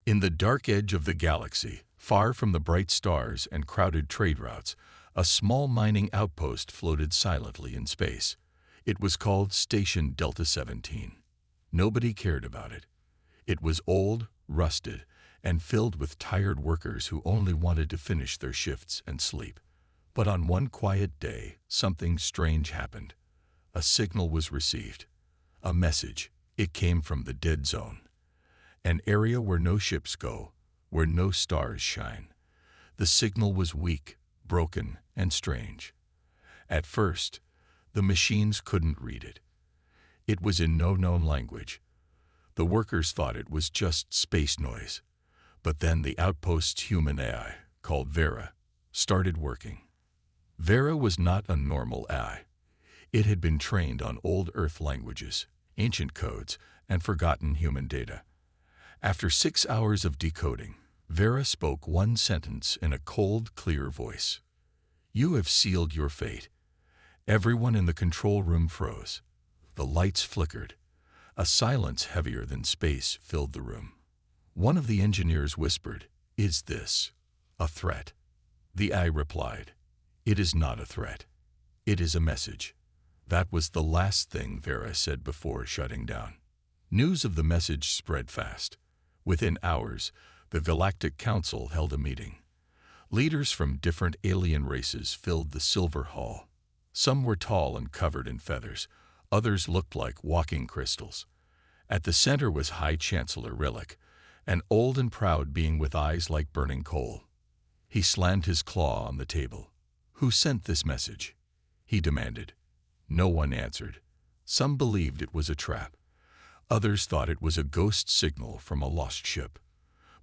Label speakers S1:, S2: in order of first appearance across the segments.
S1: In the dark edge of the galaxy, far from the bright stars and crowded trade routes, a small mining outpost floated silently in space. It was called Station Delta 17. Nobody cared about it. It was old, rusted, and filled with tired workers who only wanted to finish their shifts and sleep. But on one quiet day, something strange happened. A signal was received. A message. It came from the dead zone. An area where no ships go, where no stars shine. The signal was weak, broken, and strange. At first, the machines couldn't read it. It was in no known language. The workers thought it was just space noise. But then the outpost's human AI, called Vera, started working. Vera was not a normal AI. It had been trained on old Earth languages, ancient codes, and forgotten human data. After 6 hours of decoding, Vera spoke one sentence in a cold, clear voice. "You have sealed your fate." Everyone in the control room froze. The lights flickered. A silence heavier than space filled the room. One of the engineers whispered, "Is this a threat?" The AI replied, "It is not a threat. It is a message." That was the last thing Vera said before shutting down. News of the message spread fast. Within hours, the Galactic Council held a meeting. Leaders from different alien races filled the Silver Hall. Some were tall and covered in feathers. Others looked like walking crystals. At the center was High Chancellor Relic, an old and proud being with eyes like burning coal. He slammed his claw on the table. "Who sent this message?" he demanded. No one answered. Some believed it was a trap. Others thought it was a ghost signal from a lost ship.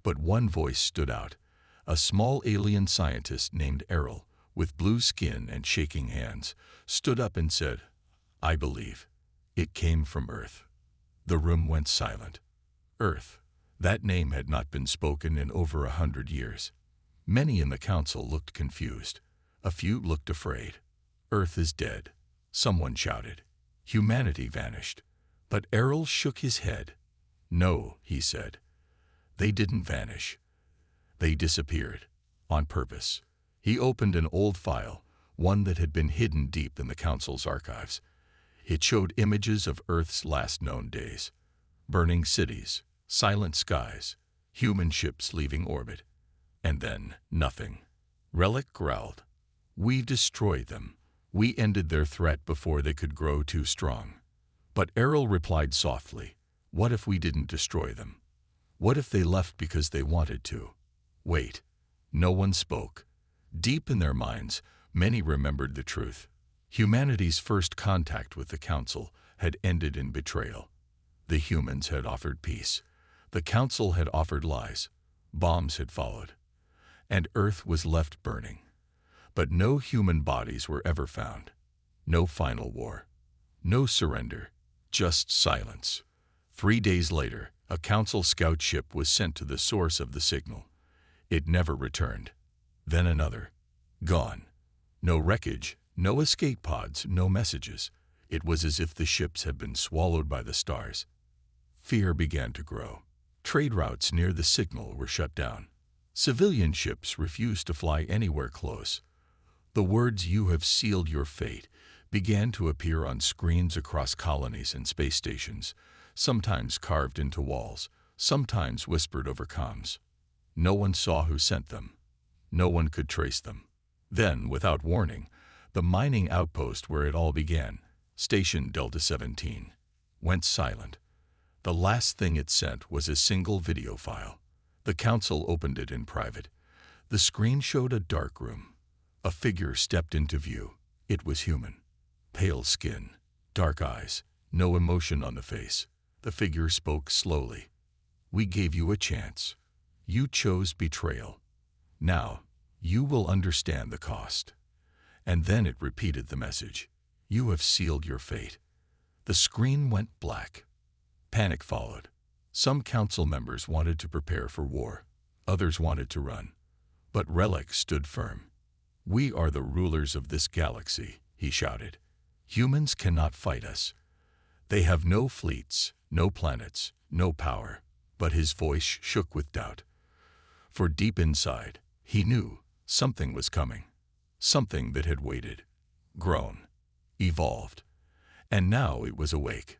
S1: But one voice stood out. A small alien scientist named Errol, with blue skin and shaking hands, stood up and said, "I believe. It came from Earth." The room went silent. Earth. That name had not been spoken in over 100 years. Many in the council looked confused. A few looked afraid. "Earth is dead," someone shouted. Humanity vanished. But Errol shook his head. "No," he said. "They didn't vanish. They disappeared. On purpose." He opened an old file, one that had been hidden deep in the council's archives. It showed images of Earth's last known days. Burning cities, silent skies, human ships leaving orbit. And then, nothing. Relic growled. "We destroyed them. We ended their threat before they could grow too strong." But Errol replied softly, "What if we didn't destroy them? What if they left because they wanted to?" Wait. No one spoke. Deep in their minds, many remembered the truth. Humanity's first contact with the Council had ended in betrayal. The humans had offered peace. The Council had offered lies. Bombs had followed. And Earth was left burning. But no human bodies were ever found. No final war. No surrender. Just silence. 3 days later, a Council scout ship was sent to the source of the signal. It never returned. Then another. Gone. No wreckage, no escape pods, no messages. It was as if the ships had been swallowed by the stars. Fear began to grow. Trade routes near the signal were shut down. Civilian ships refused to fly anywhere close. The words "You have sealed your fate" began to appear on screens across colonies and space stations, sometimes carved into walls, sometimes whispered over comms. No one saw who sent them. No one could trace them. Then, without warning, the mining outpost where it all began, Station Delta 17, went silent. The last thing it sent was a single video file. The Council opened it in private. The screen showed a dark room. A figure stepped into view. It was human. Pale skin, dark eyes, no emotion on the face. The figure spoke slowly. "We gave you a chance. You chose betrayal. Now, you will understand the cost." And then it repeated the message. "You have sealed your fate." The screen went black. Panic followed. Some council members wanted to prepare for war. Others wanted to run. But Relic stood firm. "We are the rulers of this galaxy," he shouted. "Humans cannot fight us. They have no fleets, no planets, no power. but his voice shook with doubt. For deep inside, he knew something was coming, something that had waited, grown, evolved, and now it was awake.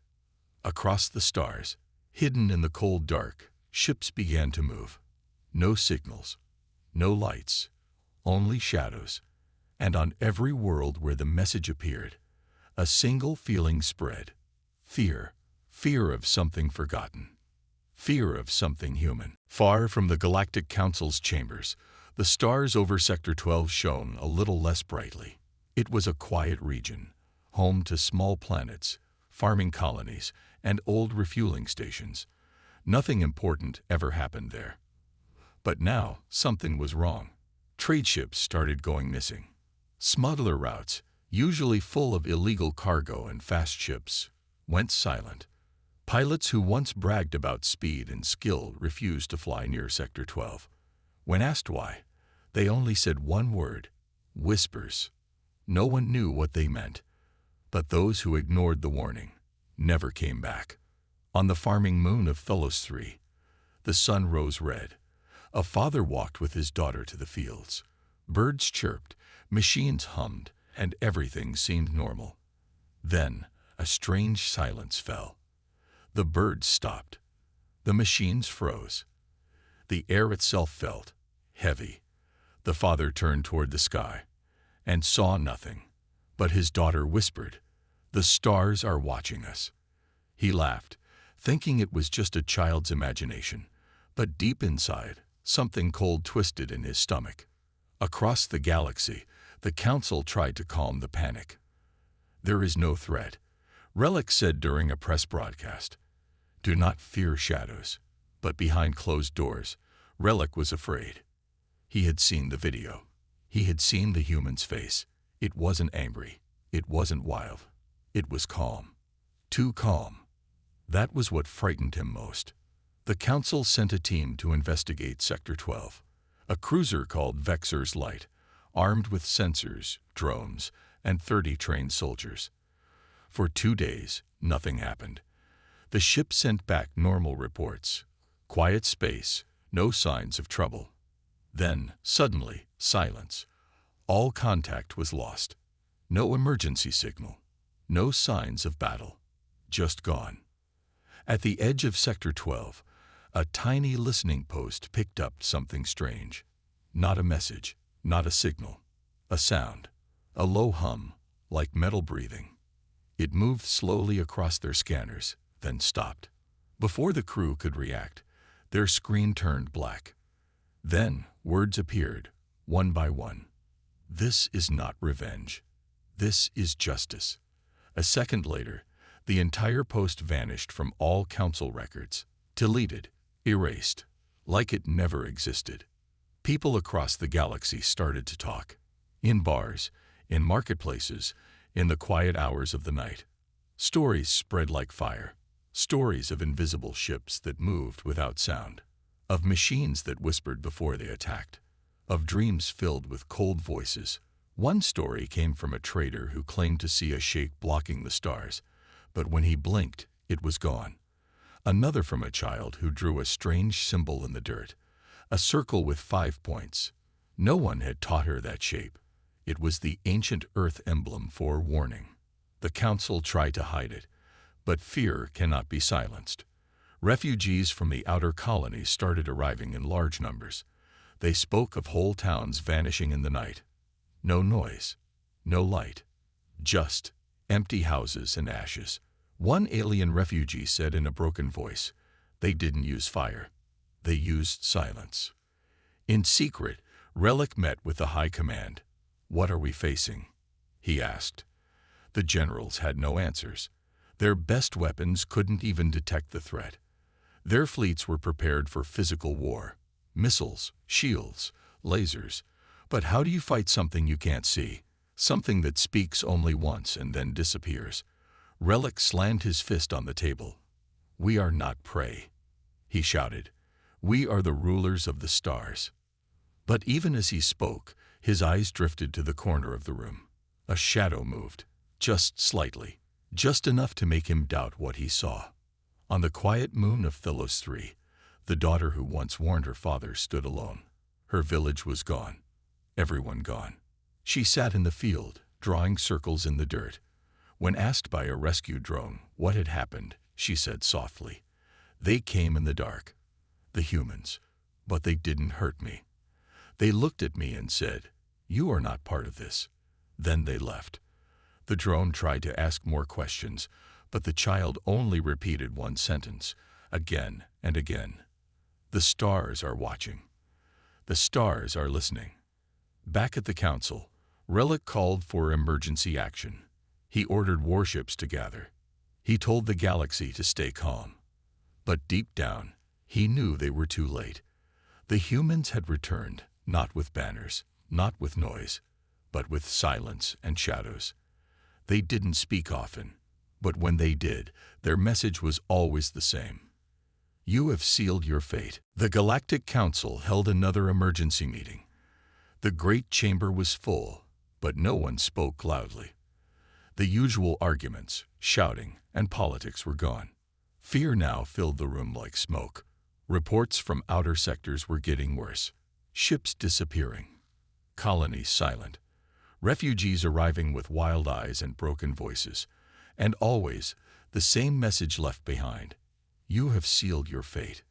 S1: Across the stars, hidden in the cold dark, ships began to move. No signals, no lights, only shadows, and on every world where the message appeared, a single feeling spread: fear, fear of something forgotten, fear of something human. Far from the Galactic Council's chambers, the stars over Sector 12 shone a little less brightly. It was a quiet region, home to small planets, farming colonies, and old refueling stations. Nothing important ever happened there. But now, something was wrong. Trade ships started going missing. Smuggler routes, usually full of illegal cargo and fast ships, went silent. Pilots who once bragged about speed and skill refused to fly near Sector 12. When asked why, they only said one word: whispers. No one knew what they meant, but those who ignored the warning never came back. On the farming moon of Tholos 3, the sun rose red. A father walked with his daughter to the fields. Birds chirped, machines hummed, and everything seemed normal. Then a strange silence fell. The birds stopped. The machines froze. The air itself felt heavy. The father turned toward the sky and saw nothing, but his daughter whispered, "The stars are watching us." He laughed, thinking it was just a child's imagination, but deep inside, something cold twisted in his stomach. Across the galaxy, the Council tried to calm the panic. "There is no threat," Relic said during a press broadcast. "Do not fear shadows." But behind closed doors, Relic was afraid. He had seen the video. He had seen the human's face. It wasn't angry. It wasn't wild. It was calm. Too calm. That was what frightened him most. The Council sent a team to investigate Sector 12. A cruiser called Vexor's Light, armed with sensors, drones, and 30 trained soldiers. For 2 days, nothing happened. The ship sent back normal reports. Quiet space, no signs of trouble. Then, suddenly, silence. All contact was lost. No emergency signal. No signs of battle. Just gone. At the edge of Sector 12, a tiny listening post picked up something strange. Not a message, not a signal. A sound. A low hum, like metal breathing. It moved slowly across their scanners, then stopped. Before the crew could react, their screen turned black. Then words appeared, one by one. "This is not revenge. This is justice." A second later, the entire post vanished from all Council records, deleted, erased, like it never existed. People across the galaxy started to talk. In bars, in marketplaces, in the quiet hours of the night. Stories spread like fire. Stories of invisible ships that moved without sound. Of machines that whispered before they attacked. Of dreams filled with cold voices. One story came from a trader who claimed to see a shape blocking the stars, but when he blinked, it was gone. Another from a child who drew a strange symbol in the dirt, a circle with 5 points. No one had taught her that shape. It was the ancient Earth emblem for warning. The Council tried to hide it, but fear cannot be silenced. Refugees from the outer colonies started arriving in large numbers. They spoke of whole towns vanishing in the night. No noise, no light, just empty houses and ashes. One alien refugee said in a broken voice, "They didn't use fire. They used silence." In secret, Relic met with the High Command. "What are we facing?" he asked. The generals had no answers. Their best weapons couldn't even detect the threat. Their fleets were prepared for physical war. Missiles, shields, lasers. But how do you fight something you can't see? Something that speaks only once and then disappears? Relic slammed his fist on the table. "We are not prey," he shouted. "We are the rulers of the stars." But even as he spoke, his eyes drifted to the corner of the room. A shadow moved, just slightly, just enough to make him doubt what he saw. On the quiet moon of Tholos 3, The daughter who once warned her father stood alone. Her village was gone. Everyone gone. She sat in the field, drawing circles in the dirt. When asked by a rescue drone what had happened, she said softly, "They came in the dark. The humans. But they didn't hurt me. They looked at me and said, 'You are not part of this.' Then they left." The drone tried to ask more questions, but the child only repeated one sentence, again and again. "The stars are watching. The stars are listening." Back at the council, Relic called for emergency action. He ordered warships to gather. He told the galaxy to stay calm. But deep down, he knew they were too late. The humans had returned, not with banners, not with noise, but with silence and shadows. They didn't speak often, but when they did, their message was always the same. "You have sealed your fate." The Galactic Council held another emergency meeting. The great chamber was full, but no one spoke loudly. The usual arguments, shouting, and politics were gone. Fear now filled the room like smoke. Reports from outer sectors were getting worse. Ships disappearing. Colonies silent. Refugees arriving with wild eyes and broken voices. And always, the same message left behind. "You have sealed your fate."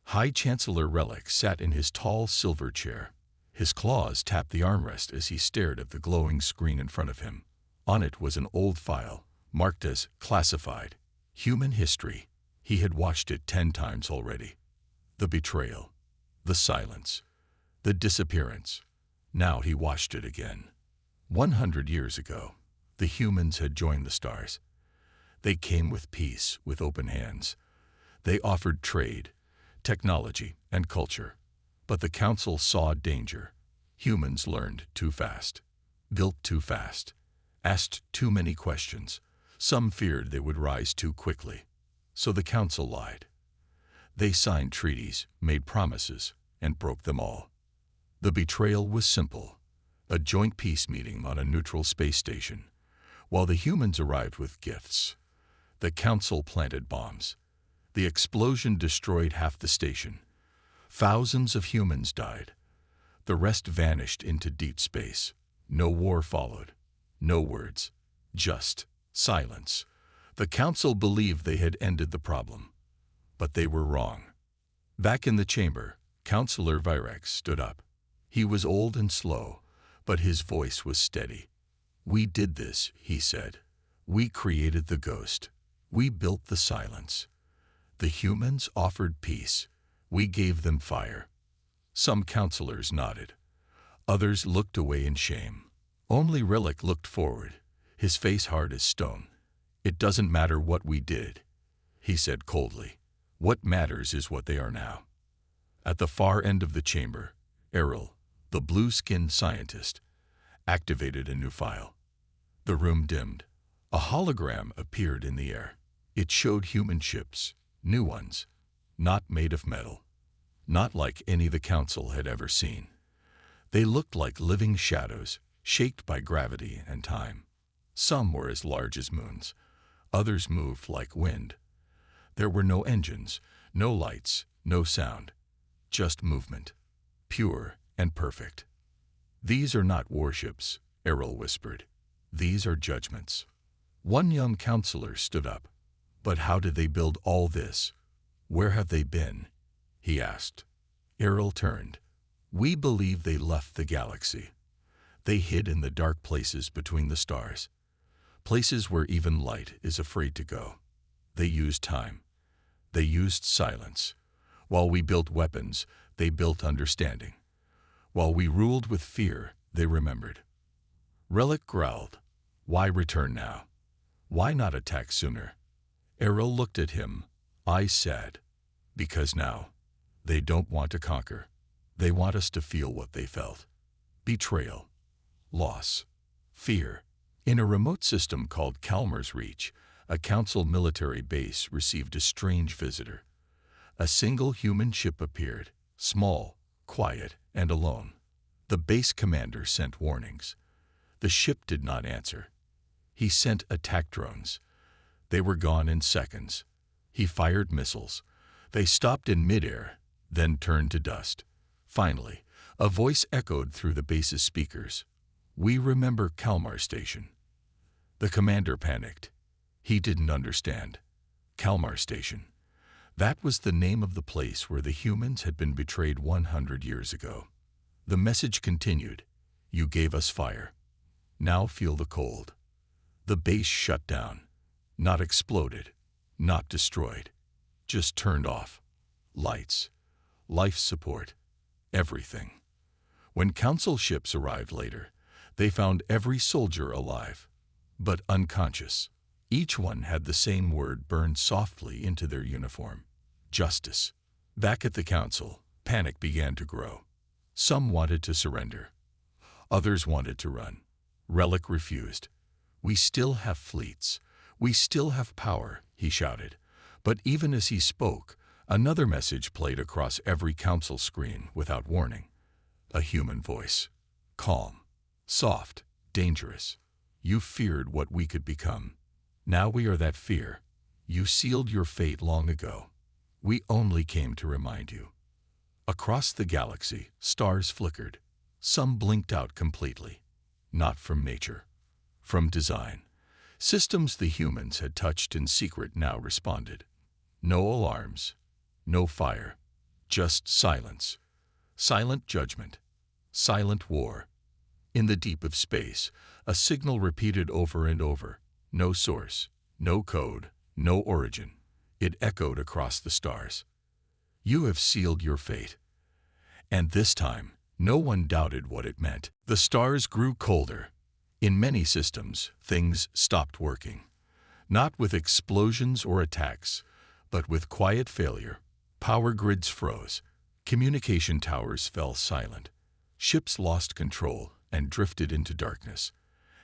S1: High Chancellor Relic sat in his tall silver chair. His claws tapped the armrest as he stared at the glowing screen in front of him. On it was an old file, marked as classified. Human history. He had watched it 10 times already. The betrayal. The silence. The disappearance. Now he watched it again. 100 years ago, the humans had joined the stars. They came with peace, with open hands. They offered trade, technology, and culture. But the council saw danger. Humans learned too fast, built too fast, asked too many questions. Some feared they would rise too quickly. So the council lied. They signed treaties, made promises, and broke them all. The betrayal was simple: a joint peace meeting on a neutral space station. While the humans arrived with gifts, the council planted bombs. The explosion destroyed half the station. Thousands of humans died. The rest vanished into deep space. No war followed. No words. Just silence. The council believed they had ended the problem. But they were wrong. Back in the chamber, Councillor Virex stood up. He was old and slow, but his voice was steady. "We did this," he said. "We created the ghost. We built the silence. The humans offered peace. We gave them fire." Some councillors nodded. Others looked away in shame. Only Relic looked forward, his face hard as stone. "It doesn't matter what we did," he said coldly. "What matters is what they are now." At the far end of the chamber, Errol, the blue-skinned scientist, activated a new file. The room dimmed. A hologram appeared in the air. It showed human ships, new ones, not made of metal, not like any the council had ever seen. They looked like living shadows, shaped by gravity and time. Some were as large as moons. Others moved like wind. There were no engines, no lights, no sound, just movement, pure and perfect. "These are not warships," Errol whispered. "These are judgments." One young counselor stood up. "But how did they build all this? Where have they been?" he asked. Errol turned. "We believe they left the galaxy. They hid in the dark places between the stars, places where even light is afraid to go. They used time. They used silence. While we built weapons, they built understanding. While we ruled with fear, they remembered." Relic growled. "Why return now? Why not attack sooner?" Errol looked at him, eyes sad. "Because now, they don't want to conquer. They want us to feel what they felt. Betrayal, loss, fear." In a remote system called Calmer's Reach, a council military base received a strange visitor. A single human ship appeared, small, quiet, and alone. The base commander sent warnings. The ship did not answer. He sent attack drones. They were gone in seconds. He fired missiles. They stopped in midair, then turned to dust. Finally, a voice echoed through the base's speakers. "We remember Kalmar Station." The commander panicked. He didn't understand. Kalmar Station. That was the name of the place where the humans had been betrayed 100 years ago. The message continued. "You gave us fire. Now feel the cold." The base shut down. Not exploded. Not destroyed. Just turned off. Lights. Life support. Everything. When council ships arrived later, they found every soldier alive, but unconscious. Each one had the same word burned softly into their uniform. Justice. Back at the council, panic began to grow. Some wanted to surrender. Others wanted to run. Relic refused. "We still have fleets. We still have power," he shouted. But even as he spoke, another message played across every council screen without warning. A human voice. Calm. Soft. Dangerous. "You feared what we could become. Now we are that fear. You sealed your fate long ago. We only came to remind you." Across the galaxy, stars flickered. Some blinked out completely. Not from nature. From design. Systems the humans had touched in secret now responded. No alarms. No fire. Just silence. Silent judgment. Silent war. In the deep of space, a signal repeated over and over. No source. No code. No origin. It echoed across the stars. "You have sealed your fate." And this time, no one doubted what it meant. The stars grew colder. In many systems, things stopped working. Not with explosions or attacks, but with quiet failure. Power grids froze. Communication towers fell silent. Ships lost control and drifted into darkness.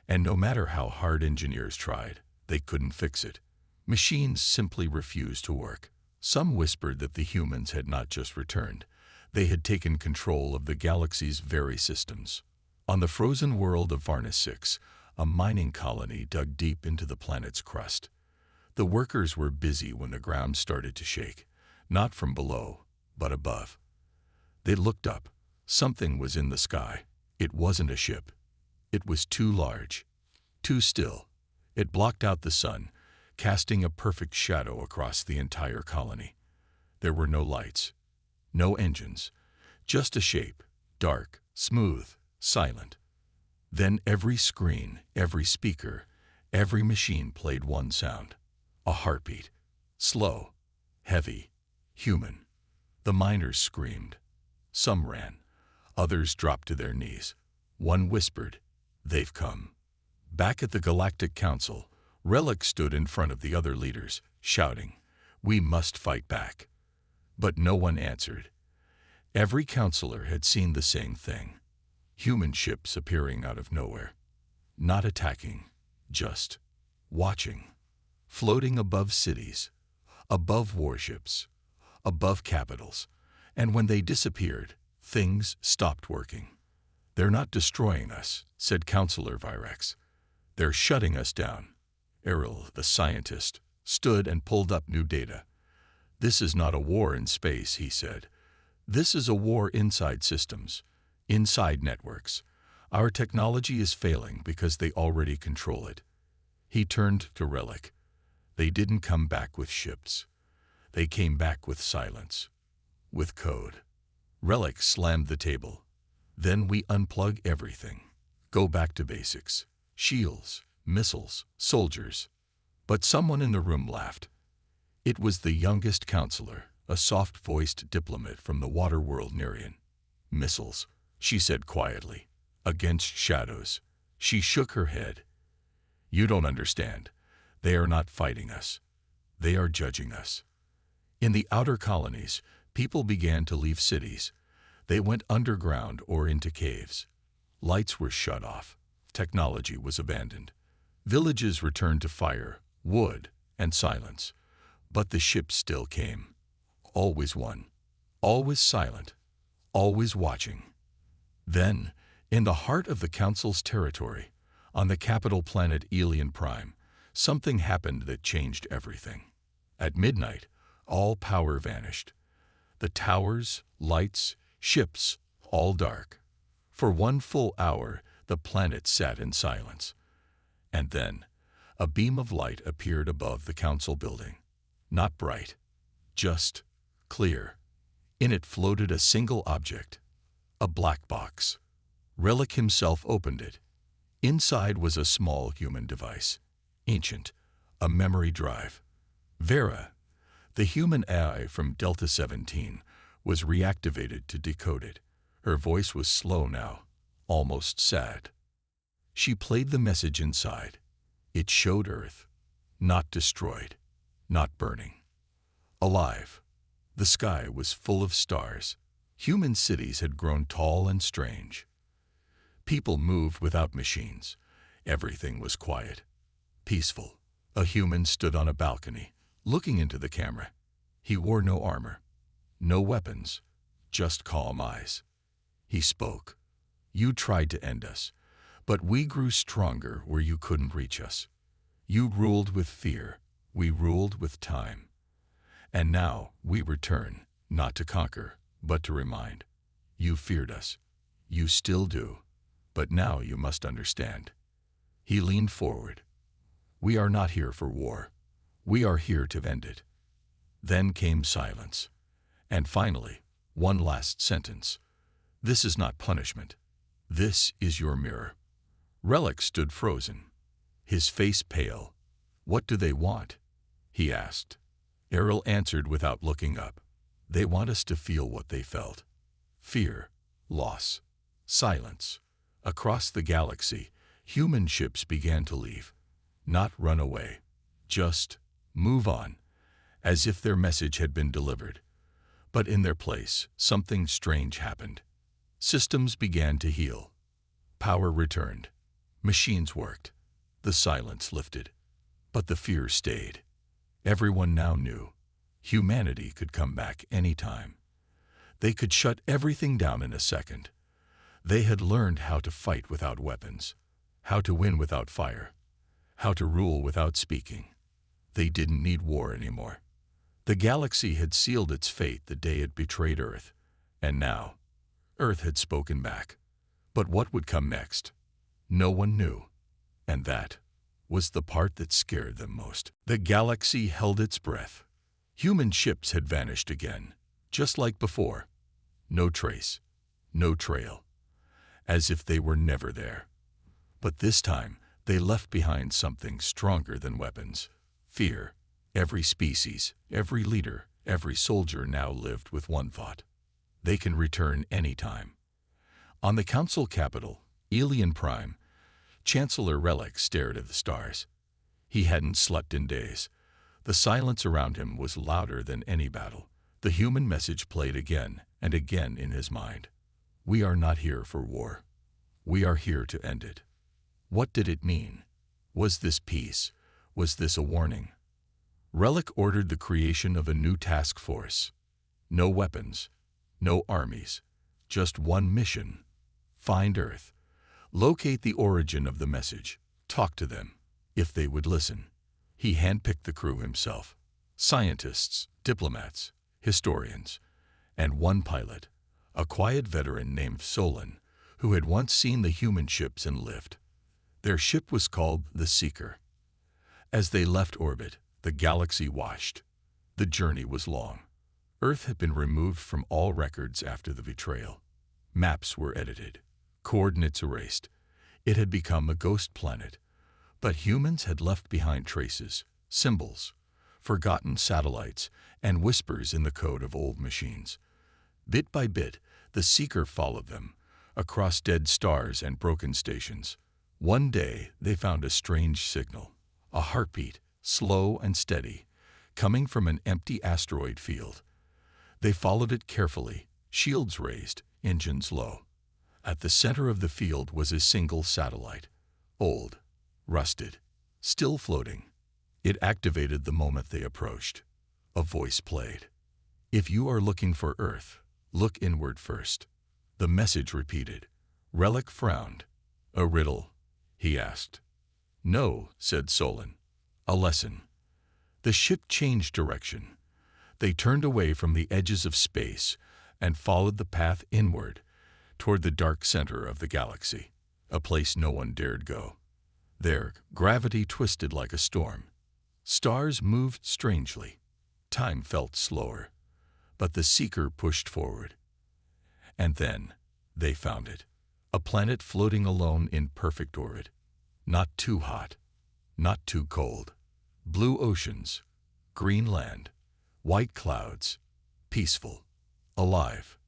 S1: And no matter how hard engineers tried, they couldn't fix it. Machines simply refused to work. Some whispered that the humans had not just returned. They had taken control of the galaxy's very systems. On the frozen world of Varnus 6, a mining colony dug deep into the planet's crust. The workers were busy when the ground started to shake, not from below, but above. They looked up. Something was in the sky. It wasn't a ship. It was too large, too still. It blocked out the sun, casting a perfect shadow across the entire colony. There were no lights, no engines, just a shape, dark, smooth, silent. Then every screen, every speaker, every machine played one sound. A heartbeat. Slow, heavy, human. The miners screamed. Some ran. Others dropped to their knees. One whispered, "They've come." Back at the Galactic Council, Relic stood in front of the other leaders, shouting, "We must fight back." But no one answered. Every counselor had seen the same thing. Human ships appearing out of nowhere. Not attacking, just watching. Floating above cities, above warships, above capitals. And when they disappeared, things stopped working. "They're not destroying us," said Counselor Virex. "They're shutting us down." Errol, the scientist, stood and pulled up new data. "This is not a war in space," he said. "This is a war inside systems, inside networks. Our technology is failing because they already control it." He turned to Relic. "They didn't come back with ships. They came back with silence, with code." Relic slammed the table. "Then we unplug everything. Go back to basics. Shields, missiles, soldiers." But someone in the room laughed. It was the youngest counselor, a soft-voiced diplomat from the water world Nerian. "Missiles," she said quietly, "against shadows." She shook her head. "You don't understand. They are not fighting us. They are judging us." In the outer colonies, people began to leave cities. They went underground or into caves. Lights were shut off. Technology was abandoned. Villages returned to fire, wood, and silence. But the ships still came. Always one. Always silent. Always watching. Then, in the heart of the Council's territory, on the capital planet Elian Prime, something happened that changed everything. At midnight, all power vanished. The towers, lights, ships, all dark. For 1 full hour, the planet sat in silence. And then, a beam of light appeared above the council building. Not bright, just clear. In it floated a single object, a black box. Relic himself opened it. Inside was a small human device, ancient, a memory drive. Vera, the human AI from Delta 17, was reactivated to decode it. Her voice was slow now, almost sad. She played the message inside. It showed Earth, not destroyed, not burning. Alive. The sky was full of stars. Human cities had grown tall and strange. People moved without machines. Everything was quiet, peaceful. A human stood on a balcony, looking into the camera. He wore no armor, no weapons, just calm eyes. He spoke. You tried to end us, but we grew stronger where you couldn't reach us. You ruled with fear, we ruled with time. And now we return, not to conquer, but to remind. You feared us. You still do. But now you must understand. He leaned forward. We are not here for war. We are here to end it. Then came silence. And finally, one last sentence. This is not punishment. This is your mirror. Relic stood frozen, his face pale. What do they want? He asked. Errol answered without looking up. They want us to feel what they felt. Fear, loss, silence. Across the galaxy, human ships began to leave. Not run away. Just move on, as if their message had been delivered. But in their place, something strange happened. Systems began to heal. Power returned. Machines worked. The silence lifted. But the fear stayed. Everyone now knew. Humanity could come back any time. They could shut everything down in a second. They had learned how to fight without weapons, how to win without fire, how to rule without speaking. They didn't need war anymore. The galaxy had sealed its fate the day it betrayed Earth, and now, Earth had spoken back. But what would come next? No one knew, and that was the part that scared them most. The galaxy held its breath. Human ships had vanished again, just like before. No trace, no trail, as if they were never there. But this time, they left behind something stronger than weapons. Fear. Every species, every leader, every soldier now lived with one thought. They can return anytime. On the council capital, Elian Prime, Chancellor Relic stared at the stars. He hadn't slept in days. The silence around him was louder than any battle. The human message played again and again in his mind. We are not here for war. We are here to end it. What did it mean? Was this peace? Was this a warning? Relic ordered the creation of a new task force. No weapons, no armies, just one mission. Find Earth. Locate the origin of the message. Talk to them, if they would listen. He handpicked the crew himself. Scientists, diplomats, historians, and one pilot, a quiet veteran named Solon, who had once seen the human ships and lived. Their ship was called the Seeker. As they left orbit, the galaxy watched. The journey was long. Earth had been removed from all records after the betrayal. Maps were edited, coordinates erased. It had become a ghost planet. But humans had left behind traces, symbols, forgotten satellites, and whispers in the code of old machines. Bit by bit, the Seeker followed them, across dead stars and broken stations. One day, they found a strange signal, a heartbeat, slow and steady, coming from an empty asteroid field. They followed it carefully, shields raised, engines low. At the center of the field was a single satellite, old, rusted, still floating. It activated the moment they approached. A voice played. If you are looking for Earth, look inward first. The message repeated. Relic frowned. A riddle, he asked. No, said Solon. A lesson. The ship changed direction. They turned away from the edges of space and followed the path inward toward the dark center of the galaxy, a place no one dared go. There, gravity twisted like a storm. Stars moved strangely. Time felt slower. But the seeker pushed forward. And then they found it. A planet floating alone in perfect orbit. Not too hot, not too cold. Blue oceans, green land, white clouds, peaceful, alive.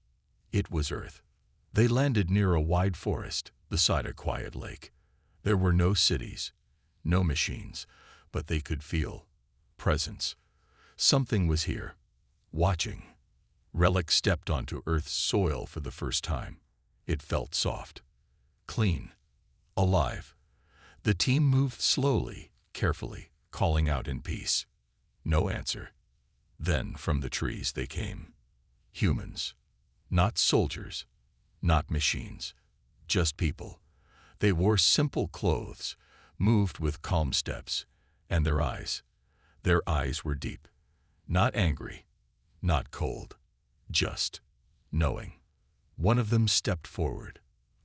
S1: It was Earth. They landed near a wide forest beside a quiet lake. There were no cities, no machines, but they could feel presence. Something was here, watching. Relic stepped onto Earth's soil for the first time. It felt soft, clean, alive. The team moved slowly, carefully, calling out in peace. No answer. Then from the trees they came. Humans. Not soldiers, not machines, just people. They wore simple clothes, moved with calm steps, and their eyes were deep. Not angry, not cold, just knowing. One of them stepped forward,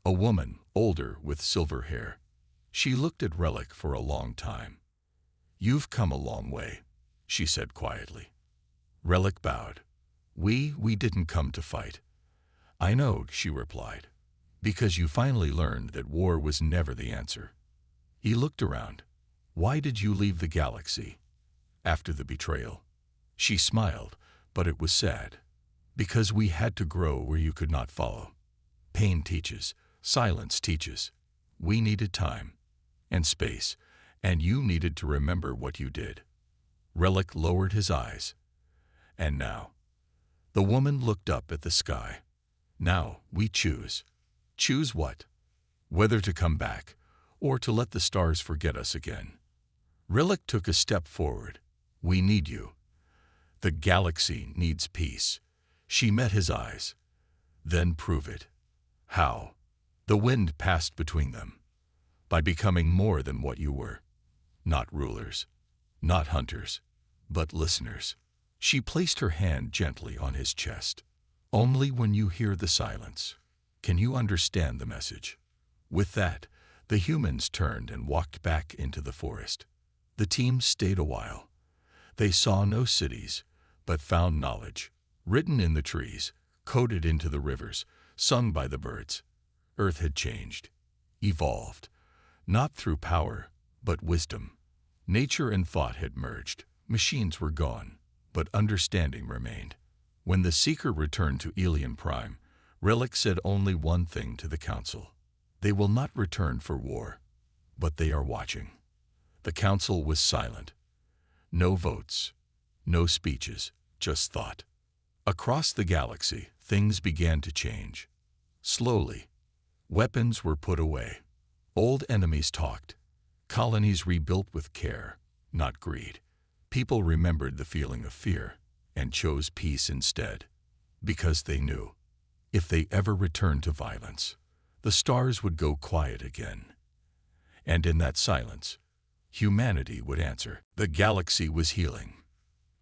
S1: a woman, older, with silver hair. She looked at Relic for a long time. "You've come a long way," she said quietly. Relic bowed. We didn't come to fight." "I know," she replied, "because you finally learned that war was never the answer." He looked around. "Why did you leave the galaxy after the betrayal?" She smiled, but it was sad. "Because we had to grow where you could not follow. Pain teaches, silence teaches. We needed time and space, and you needed to remember what you did." Relic lowered his eyes. "And now?" The woman looked up at the sky. "Now we choose." "Choose what?" "Whether to come back, or to let the stars forget us again." Relic took a step forward. "We need you. The galaxy needs peace." She met his eyes. "Then prove it." "How?" The wind passed between them. "By becoming more than what you were. Not rulers, not hunters, but listeners." She placed her hand gently on his chest. "Only when you hear the silence can you understand the message." With that, the humans turned and walked back into the forest. The team stayed a while. They saw no cities, but found knowledge, written in the trees, coded into the rivers, sung by the birds. Earth had changed, evolved, not through power, but wisdom. Nature and thought had merged. Machines were gone, but understanding remained. When the Seeker returned to Elian Prime, Relic said only one thing to the Council. "They will not return for war, but they are watching." The Council was silent. No votes, no speeches, just thought. Across the galaxy, things began to change. Slowly, weapons were put away. Old enemies talked. Colonies rebuilt with care, not greed. People remembered the feeling of fear and chose peace instead, because they knew if they ever returned to violence, the stars would go quiet again. And in that silence, humanity would answer. The galaxy was healing.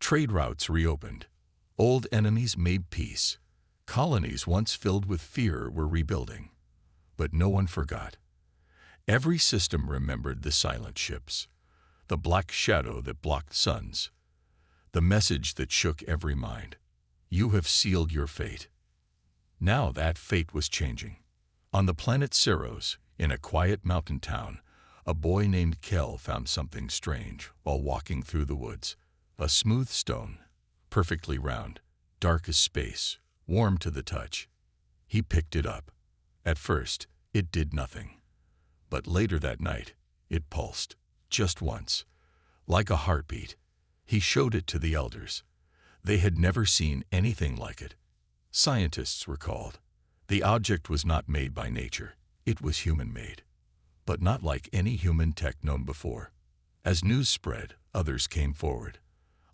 S1: Trade routes reopened. Old enemies made peace. Colonies once filled with fear were rebuilding. But no one forgot. Every system remembered the silent ships, the black shadow that blocked suns, the message that shook every mind. You have sealed your fate. Now that fate was changing. On the planet Ceros, in a quiet mountain town, a boy named Kel found something strange while walking through the woods. A smooth stone, perfectly round, dark as space, warm to the touch. He picked it up. At first, it did nothing. But later that night, it pulsed, just once, like a heartbeat. He showed it to the elders. They had never seen anything like it. Scientists were called. The object was not made by nature. It was human-made, but not like any human tech known before. As news spread, others came forward.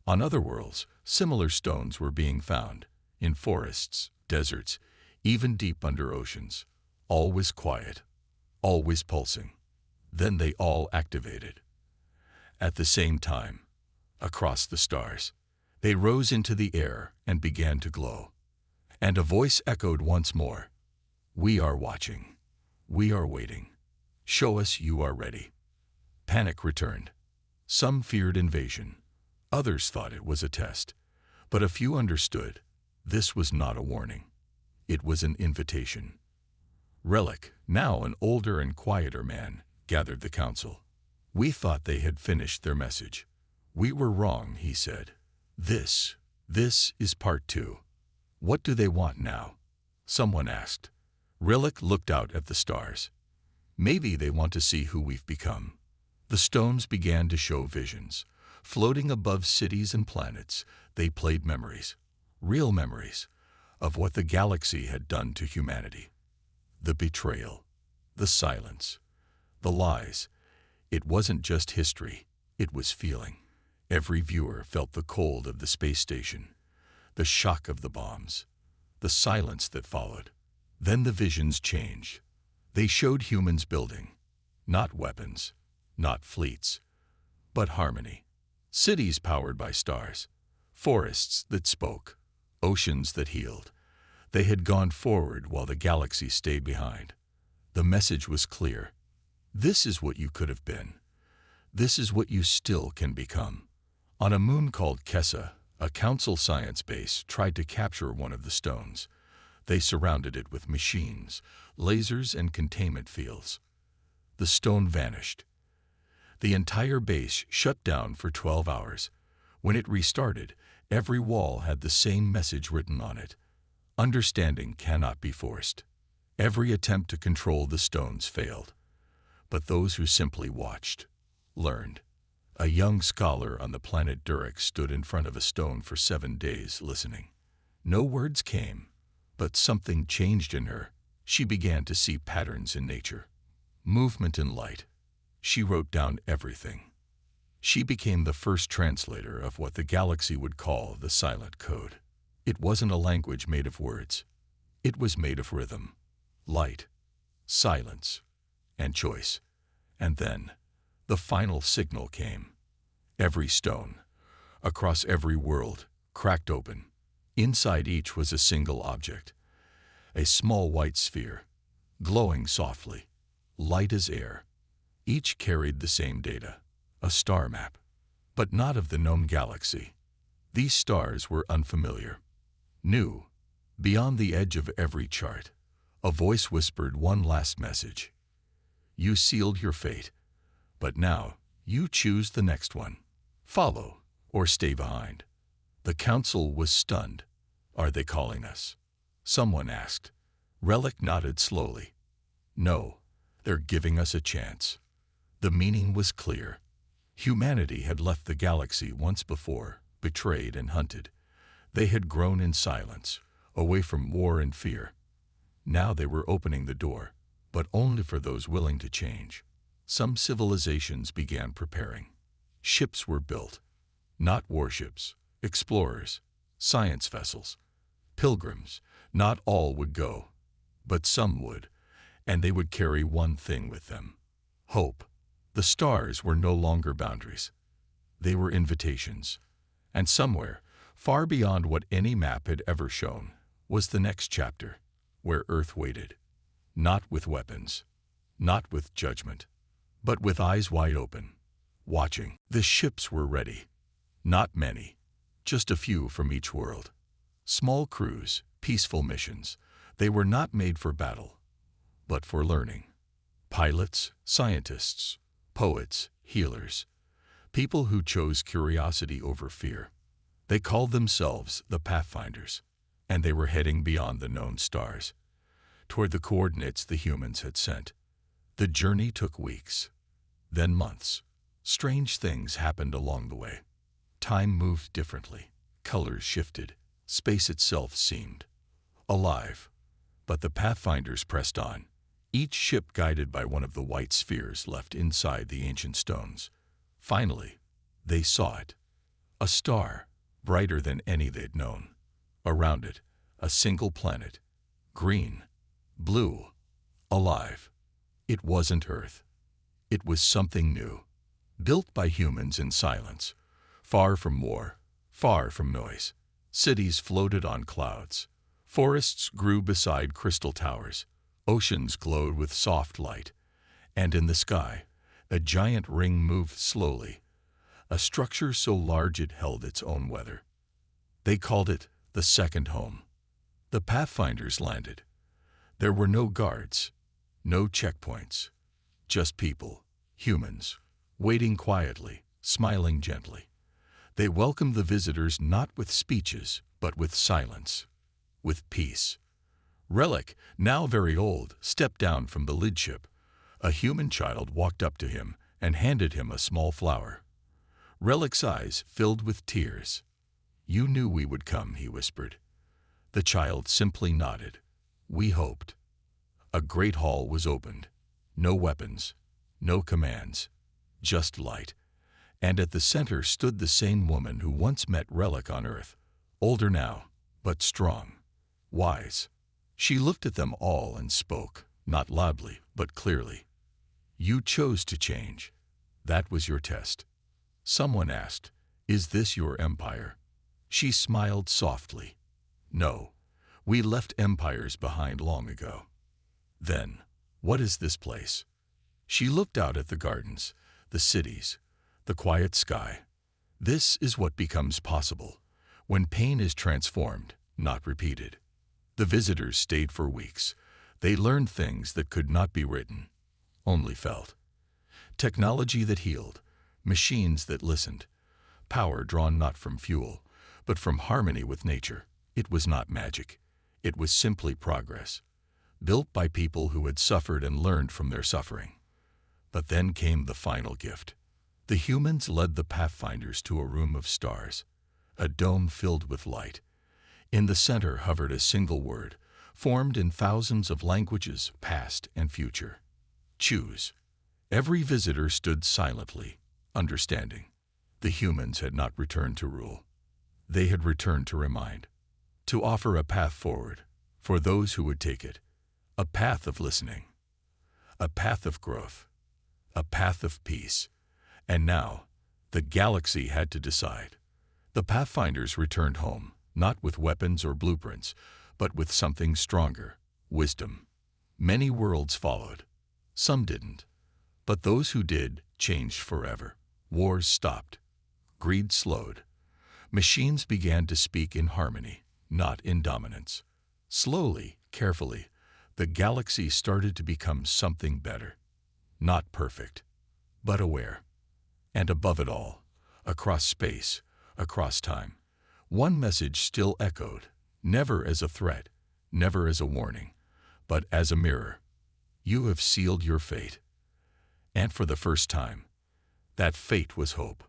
S1: On other worlds, similar stones were being found, in forests, deserts, even deep under oceans. Always quiet, always pulsing. Then they all activated. At the same time, across the stars, They rose into the air and began to glow. And a voice echoed once more. "We are watching. We are waiting. Show us you are ready." Panic returned. Some feared invasion. Others thought it was a test. But a few understood. This was not a warning. It was an invitation. Relic, now an older and quieter man, gathered the council. "We thought they had finished their message. We were wrong," he said. This is part 2. "What do they want now?" someone asked. Relic looked out at the stars. "Maybe they want to see who we've become." The stones began to show visions. Floating above cities and planets, they played memories, real memories, of what the galaxy had done to humanity. The betrayal, the silence, the lies. It wasn't just history, it was feeling. Every viewer felt the cold of the space station, the shock of the bombs, the silence that followed. Then the visions changed. They showed humans building, not weapons, not fleets, but harmony. Cities powered by stars, forests that spoke, oceans that healed. They had gone forward while the galaxy stayed behind. The message was clear. This is what you could have been. This is what you still can become. On a moon called Kessa, a council science base tried to capture one of the stones. They surrounded it with machines, lasers, and containment fields. The stone vanished. The entire base shut down for 12 hours. When it restarted, every wall had the same message written on it. Understanding cannot be forced. Every attempt to control the stones failed. But those who simply watched, learned. A young scholar on the planet Durek stood in front of a stone for 7 days listening. No words came, but something changed in her. She began to see patterns in nature, movement and light. She wrote down everything. She became the first translator of what the galaxy would call the silent code. It wasn't a language made of words. It was made of rhythm, light, silence, and choice. And then, the final signal came. Every stone, across every world, cracked open. Inside each was a single object, a small white sphere, glowing softly, light as air. Each carried the same data, a star map, but not of the known galaxy. These stars were unfamiliar, new, beyond the edge of every chart. A voice whispered one last message. "You sealed your fate, but now you choose the next one. Follow or stay behind." The council was stunned. "Are they calling us?" someone asked. Relic nodded slowly. "No, they're giving us a chance." The meaning was clear. Humanity had left the galaxy once before, betrayed and hunted. They had grown in silence, away from war and fear. Now they were opening the door, but only for those willing to change. Some civilizations began preparing. Ships were built, not warships, explorers, science vessels, pilgrims. Not all would go, but some would, and they would carry one thing with them: hope. The stars were no longer boundaries. They were invitations. And somewhere, far beyond what any map had ever shown, was the next chapter, where Earth waited. Not with weapons, not with judgment, but with eyes wide open, watching. The ships were ready. Not many, just a few from each world. Small crews, peaceful missions. They were not made for battle, but for learning. Pilots, scientists, poets, healers, people who chose curiosity over fear. They called themselves the Pathfinders, and they were heading beyond the known stars, toward the coordinates the humans had sent. The journey took weeks, then months. Strange things happened along the way. Time moved differently, colors shifted, space itself seemed alive. But the Pathfinders pressed on, each ship guided by one of the white spheres left inside the ancient stones. Finally, they saw it. A star, brighter than any they'd known. Around it, a single planet. Green, blue, alive. It wasn't Earth. It was something new. Built by humans in silence. Far from war, far from noise. Cities floated on clouds. Forests grew beside crystal towers. Oceans glowed with soft light. And in the sky, a giant ring moved slowly, a structure so large it held its own weather. They called it the second home. The Pathfinders landed. There were no guards, no checkpoints, just people, humans, waiting quietly, smiling gently. They welcomed the visitors not with speeches, but with silence, with peace. Relic, now very old, stepped down from the lidship. A human child walked up to him and handed him a small flower. Relic's eyes filled with tears. "You knew we would come," he whispered. The child simply nodded. "We hoped." A great hall was opened. No weapons, no commands, just light. And at the center stood the same woman who once met Relic on Earth, older now, but strong, wise. She looked at them all and spoke, not loudly, but clearly. "You chose to change. That was your test." Someone asked, "Is this your empire?" She smiled softly. "No, we left empires behind long ago." "Then, what is this place?" She looked out at the gardens, the cities, the quiet sky. "This is what becomes possible when pain is transformed, not repeated." The visitors stayed for weeks. They learned things that could not be written, only felt. Technology that healed, machines that listened, power drawn not from fuel, but from harmony with nature. It was not magic. It was simply progress, built by people who had suffered and learned from their suffering. But then came the final gift. The humans led the Pathfinders to a room of stars, a dome filled with light. In the center hovered a single word, formed in thousands of languages, past and future. Choose. Every visitor stood silently, understanding. The humans had not returned to rule. They had returned to remind, to offer a path forward for those who would take it, a path of listening, a path of growth, a path of peace. And now, the galaxy had to decide. The Pathfinders returned home, not with weapons or blueprints, but with something stronger, wisdom. Many worlds followed. Some didn't. But those who did changed forever. Wars stopped. Greed slowed. Machines began to speak in harmony, not in dominance. Slowly, carefully, the galaxy started to become something better. Not perfect, but aware. And above it all, across space, across time, one message still echoed, never as a threat, never as a warning, but as a mirror. You have sealed your fate. And for the first time, that fate was hope.